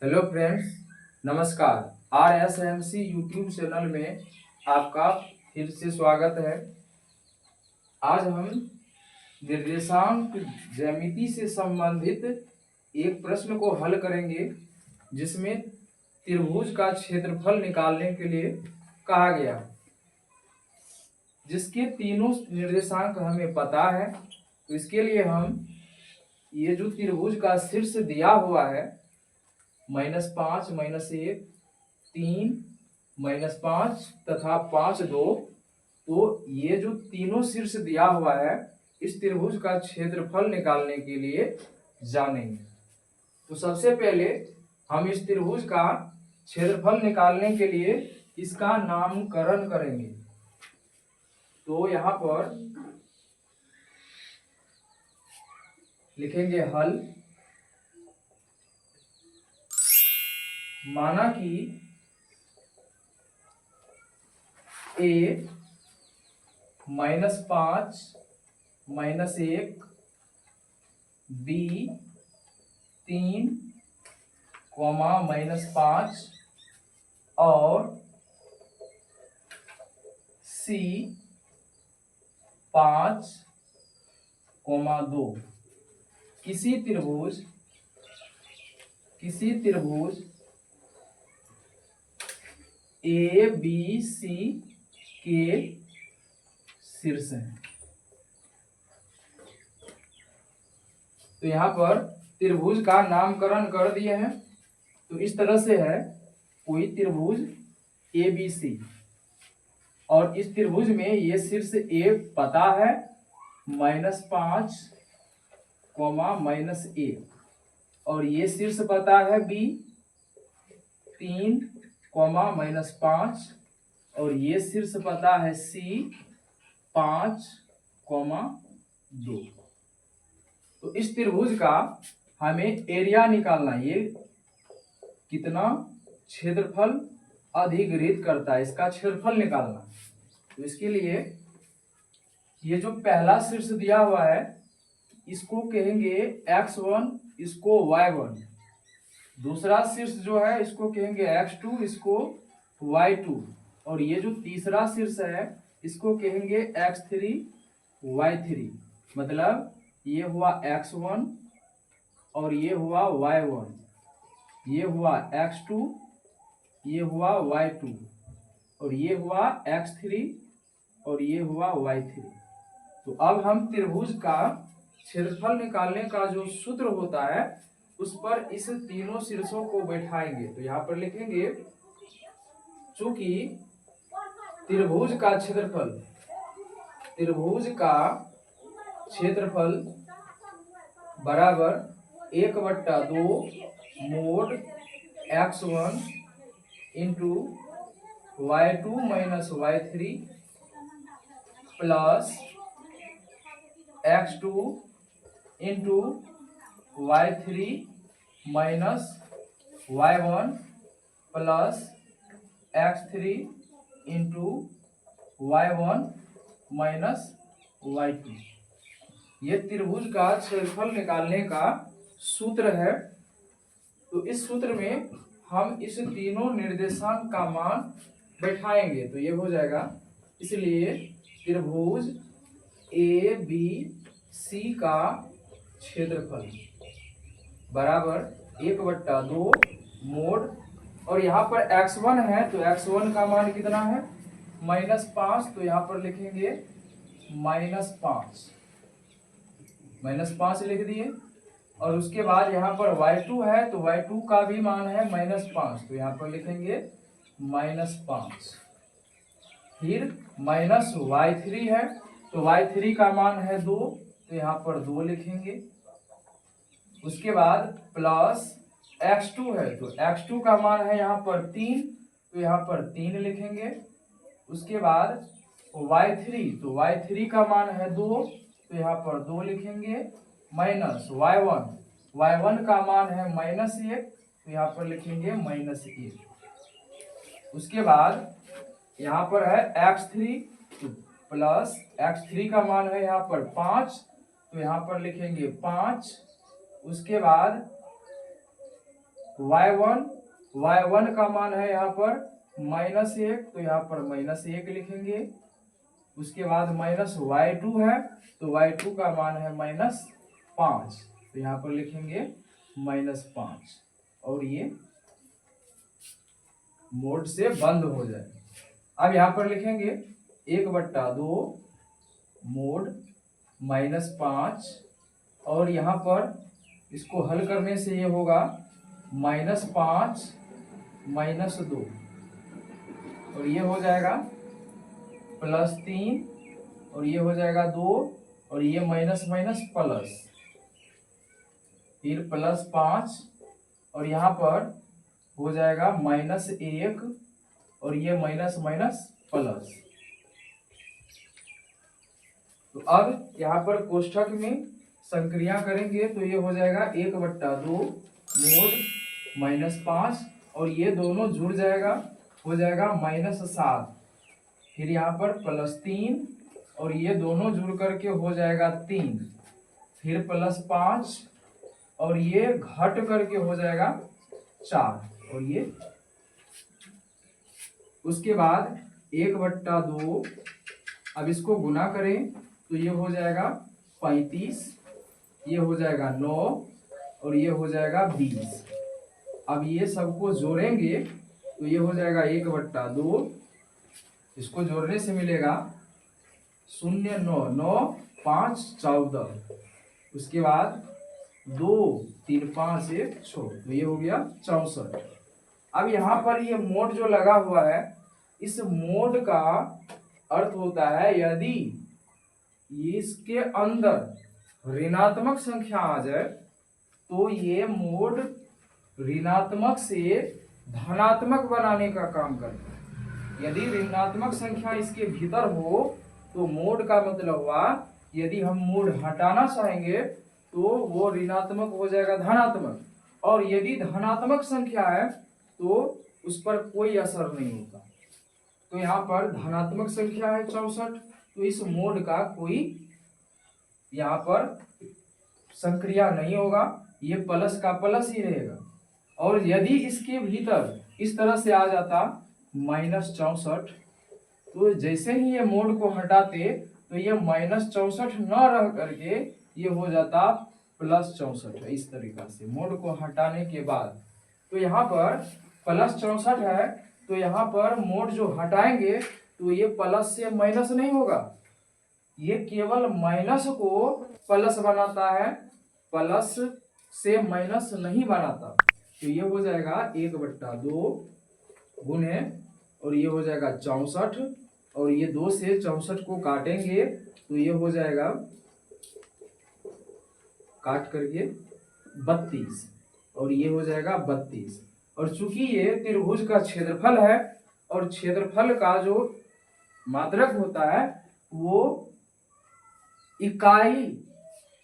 Hello friends, नमस्कार। RSMC YouTube channel में आपका फिर से स्वागत है। आज हम निर्देशांक ज्यामिति से संबंधित एक प्रश्न को हल करेंगे, जिसमें त्रिभुज का क्षेत्रफल निकालने के लिए कहा गया है, जिसके तीनों निर्देशांक हमें पता है। तो इसके लिए हम ये जो त्रिभुज का शीर्ष दिया हुआ है -5, -1, 3, -5 तथा 5, 2, तो ये जो तीनों शीर्ष दिया हुआ है इस त्रिभुज का क्षेत्रफल निकालने के लिए जानेंगे। तो सबसे पहले हम इस त्रिभुज का क्षेत्रफल निकालने के लिए इसका नामकरण करेंगे। तो यहाँ पर लिखेंगे हल। माना कि a -5, -1, b 3, -5 और c 5, 2 किसी त्रिभुज ABC के शीर्ष हैं। तो यहाँ पर त्रिभुज का नामकरण कर दिए हैं। तो इस तरह से है, कोई त्रिभुज ABC और इस त्रिभुज में ये शीर्ष A पता है -5, -1 और ये शीर्ष पता है B 3, -5 और ये शीर्ष पता है C 5, 2। तो इस त्रिभुज का हमें एरिया निकालना है, ये कितना क्षेत्रफल अधिग्रहित करता है, इसका क्षेत्रफल निकालना। तो इसके लिए ये जो पहला शीर्ष दिया हुआ है इसको कहेंगे x1, इसको y1। दूसरा शीर्ष जो है इसको कहेंगे x2, इसको y2 और ये जो तीसरा शीर्ष है इसको कहेंगे x3, y3। मतलब ये हुआ x1 और ये हुआ y1, ये हुआ x2, ये हुआ y2 और ये हुआ x3 और ये हुआ y3। तो अब हम त्रिभुज का क्षेत्रफल निकालने का जो सूत्र होता है उस पर इस तीनों शीर्षों को बैठाएंगे। तो यहाँ पर लिखेंगे, चूंकि त्रिभुज का क्षेत्रफल बराबर 1/2 mode x1 into y2 - y3 plus x2 into y3 minus y1 plus x3 into y1 minus y2, ये त्रिभुज का क्षेत्रफल निकालने का सूत्र है। तो इस सूत्र में हम इस तीनों निर्देशांक का मान बैठाएंगे तो ये हो जाएगा। इसलिए त्रिभुज ABC का क्षेत्रफल बराबर 1/2 मोड, और यहाँ पर x1 है तो x1 का मान कितना है -5, तो यहाँ पर लिखेंगे -5 लिख दिए। और उसके बाद यहाँ पर y2 है तो y2 का भी मान है -5, तो यहाँ पर लिखेंगे -5। फिर -y3 है तो y3 का मान है 2, तो यहाँ पर 2 लिखेंगे। उसके बाद प्लस x2 है तो x2 का मान है यहाँ पर 3, तो यहाँ पर 3 लिखेंगे। उसके बाद y3, तो y3 का मान है 2, तो यहाँ पर 2 लिखेंगे। माइनस y1 का मान है -1, तो यहाँ पर लिखेंगे -1। उसके बाद यहाँ पर है x3 प्लस x3 का मान है यहाँ पर 5, तो यहाँ पर लिखेंगे 5। उसके बाद y1 का मान है यहाँ पर -1, तो यहाँ पर -1 लिखेंगे। उसके बाद -y2 है, तो y2 का मान है -5, तो यहाँ पर लिखेंगे -5, और ये मोड से बंद हो जाए। अब यहाँ पर लिखेंगे 1/2 मोड -5, और यहाँ पर इसको हल करने से ये होगा -5 -2, और ये हो जाएगा +3, और ये हो जाएगा 2, और ये माइनस माइनस प्लस, फिर +5, और यहाँ पर हो जाएगा -1, और ये माइनस माइनस प्लस। तो अब यहाँ पर कोष्ठक में संक्रिया करेंगे तो ये हो जाएगा 1/2 मोड -5, और ये दोनों जुड़ जाएगा, हो जाएगा -7, फिर यहाँ पर +3, और ये दोनों जुड़ करके हो जाएगा 3, फिर +5, और ये घट करके हो जाएगा 4, और ये उसके बाद 1/2, अब इसको गुना करें तो ये हो जाएगा 35, ये हो जाएगा 9, और ये हो जाएगा 20। अब ये सबको जोड़ेंगे तो ये हो जाएगा 1/2, इसको जोड़ने से मिलेगा 0 9 9 5 14, उसके बाद 2 3 5 1 6, तो ये हो गया 64। अब यहाँ पर ये मोड जो लगा हुआ है, इस मोड का अर्थ होता है यदि इसके अंदर ऋणात्मक संख्या आ जाए तो ये मोड ऋणात्मक से धनात्मक बनाने का काम करता है। यदि ऋणात्मक संख्या इसके भीतर हो तो मोड का मतलब हुआ, यदि हम मोड हटाना चाहेंगे तो वो ऋणात्मक हो जाएगा धनात्मक, और यदि धनात्मक संख्या है तो उस पर कोई असर नहीं होता। तो यहाँ पर धनात्मक संख्या है 64, तो इस मोड का कोई यहाँ पर संक्रिया नहीं होगा, ये प्लस का प्लस ही रहेगा। और यदि इसके भीतर इस तरह से आ जाता -64, तो जैसे ही ये मोड को हटाते तो ये -64 न रह करके ये हो जाता +64, इस तरीका से मोड को हटाने के बाद। तो यहाँ पर +64 है, तो यहाँ पर मोड जो हटाएंगे तो ये प्लस से माइनस नहीं होगा, ये केवल माइनस को प्लस बनाता है, प्लस से माइनस नहीं बनाता। तो ये हो जाएगा 1/2 गुने, और ये हो जाएगा 64, और ये 2 से 64 को काटेंगे तो ये हो जाएगा काट करके 32, और ये हो जाएगा 32। और चूंकि ये त्रिभुज का क्षेत्रफल है, और क्षेत्रफल का जो मात्रक होता है वो इकाई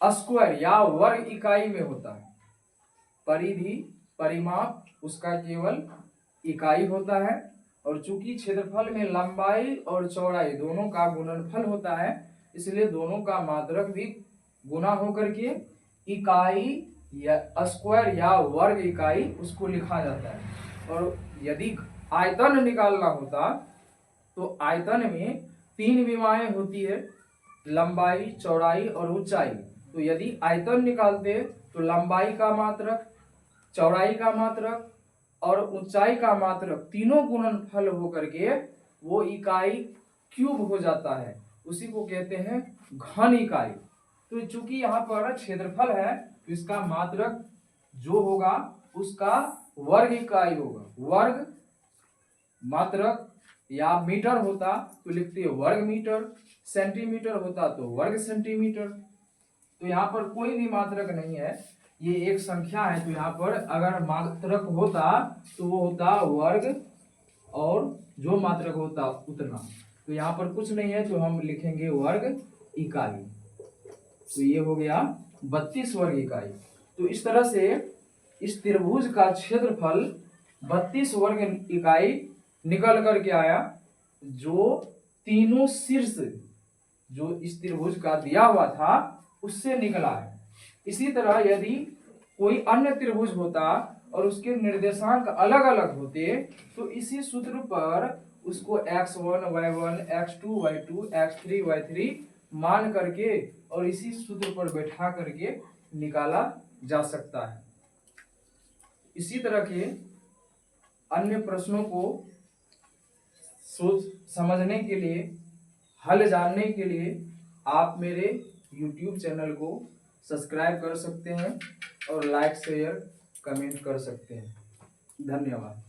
स्क्वायर या वर्ग इकाई में होता है, परिधि परिमाप उसका केवल इकाई होता है। और चूंकि क्षेत्रफल में लंबाई और चौड़ाई दोनों का गुणनफल होता है, इसलिए दोनों का मात्रक भी गुना होकर के इकाई या स्क्वायर या वर्ग इकाई उसको लिखा जाता है। और यदि आयतन निकालना होता तो आयतन में 3 विमाएं होती है, लंबाई चौड़ाई और ऊंचाई। तो यदि आयतन निकालते तो लंबाई का मात्रक, चौड़ाई का मात्रक और ऊंचाई का मात्रक तीनों गुणनफल होकर के वो इकाई क्यूब हो जाता है, उसी को कहते हैं घन इकाई। तो चूंकि यहाँ पर क्षेत्रफल है तो इसका मात्रक जो होगा उसका वर्ग इकाई होगा। वर्ग मात्रक या मीटर होता तो लिखते वर्ग मीटर, सेंटीमीटर होता तो वर्ग सेंटीमीटर। तो यहाँ पर कोई भी मात्रक नहीं है, ये एक संख्या है। तो यहाँ पर अगर मात्रक होता तो वो होता वर्ग, और जो मात्रक होता उतना। तो यहाँ पर कुछ नहीं है तो हम लिखेंगे वर्ग इकाई। तो ये हो गया 32 वर्ग इकाई। तो इस तरह से इस त्रिभुज का क्षेत्रफल 32 वर्ग इकाई निकल करके आया, जो तीनों शीर्ष जो इस त्रिभुज का दिया हुआ था उससे निकला है। इसी तरह यदि कोई अन्य त्रिभुज होता और उसके निर्देशांक अलग अलग होते तो इसी सूत्र पर उसको x1 y1 x2 y2 x3 y3 मान करके और इसी सूत्र पर बैठा करके निकाला जा सकता है। इसी तरह के अन्य प्रश्नों को सोच समझने के लिए, हल जानने के लिए आप मेरे YouTube चैनल को सब्सक्राइब कर सकते हैं और लाइक शेयर कमेंट कर सकते हैं। धन्यवाद।